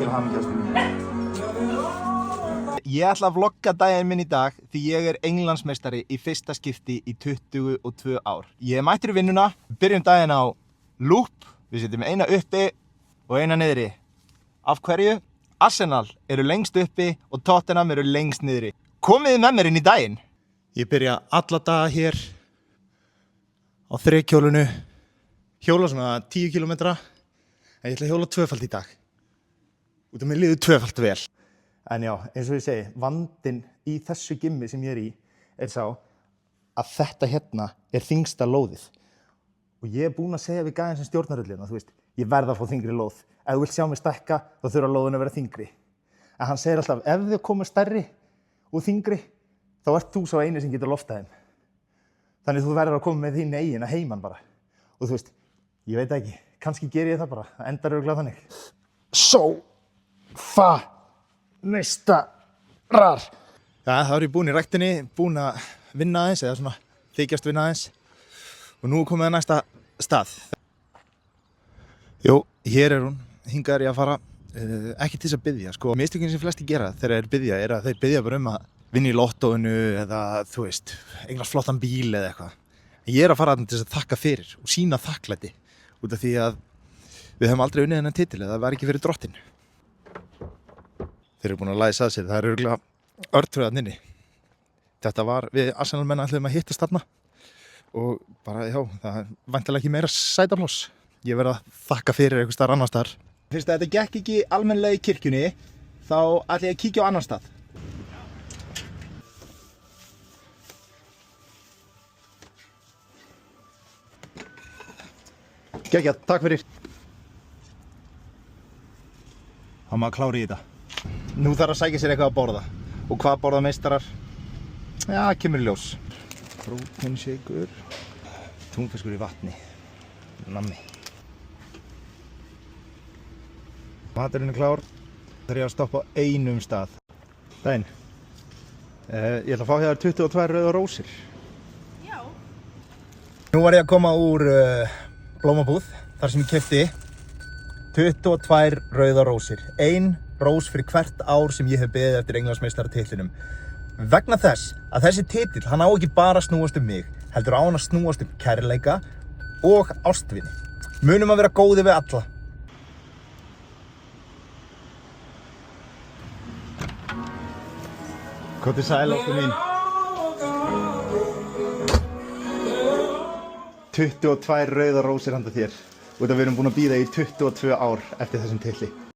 til hamingju mín. Ég ætla að vlogga daginn minn í dag því ég er Englandsmeistari í fyrsta skipti í 22 ár. Ég er mættur í vinnuna, byrjum daginn á loop, við setjum eina uppi og eina niðri. Af hverju? Arsenal eru lengst uppi og Tottenham eru lengst niðri. Komið með mér inn í daginn. Ég byrja alla daga hér á þrekhjólinu, hjóla svona 10 km, en ég ætla að hjóla tvöfalt í dag. Út af mér líður tvöfalt vel. En já, eins og ég segi, vandinn í þessu gimmi sem ég er sá að þetta hérna er þyngsta lóðið. Og ég er búinn að segja við gæðin sem stjórnar öllina, þú veist, ég verð að fá þyngri lóð. Ef þú vilt sjá mig stækka, þá þurfa lóðin að vera þyngri. En hann segir alltaf, ef þau komið stærri og þyngri, þá ert þú sá eini sem getur loftað þeim. Þannig þú verður að koma með þín eigin að heiman bara. Og þú veist, ég veit ekki, kannski ger ég það bara, það endar örugglega þannig. Meistarar. Já, þá er ég búinn í ræktinni, búinn að vinna aðeins, eða svona þykjast vinna aðeins. Og nú er komið að næsta stað. Jú, hér er hún, hingað er ég að fara, ekki til þess að biðja, sko. Mistökin sem flesti gera þegar þeir biðja er að þeir biðja bara að vinna í lottóinu eða, þú veist, eignast flottan bíl eða eitthvað. Ég er að fara til þess að þakka fyrir og sýna þakklæti út af því að við höfum aldrei unnið þennan titil eða það var ekki fyrir drottinn. Þeir eru búin að læsa að sér, það eru örugglega örtröðan inni. Þetta var, við Arsenal menn ætluðum að hittast þarna og bara, já, það er væntanlega ekki meira sætapláss. Ég verð að þakka fyrir einhvers staðar annar staðar. Fyrst að þetta gekk ekki almennilega í kirkjunni, þá ætla ég að kíkja á annan stað. Geggjað, takk fyrir. Þá maður klári í þetta. Nú þarf að sækja sér eitthvað að borða. Og hvað borða meistarar? Já, kemur í ljós. Próteinshaker, túnfiskur í vatni, nammi. Maturinn er klár. Það er ég að stoppa á einum stað. Daginn. Ég ætla að fá hér 22 rauðar rósir. Já. Nú var ég að koma úr blómabúð, þar sem ég keypti 22 rauðar rósir. Ein rós fyrir hvert ár sem ég hef beðið eftir Englandsmeistaratitlinum. Vegna þess að þessi titill, hann á ekki bara að snúast mig, heldur á hann að snúast kærleika og ástvini. Munum að vera góði við alla. Komdu sæl, ástin mín. 22 rauðar rósir handa þér. Út af við erum búin að bíða í 22 ár eftir þessum titli.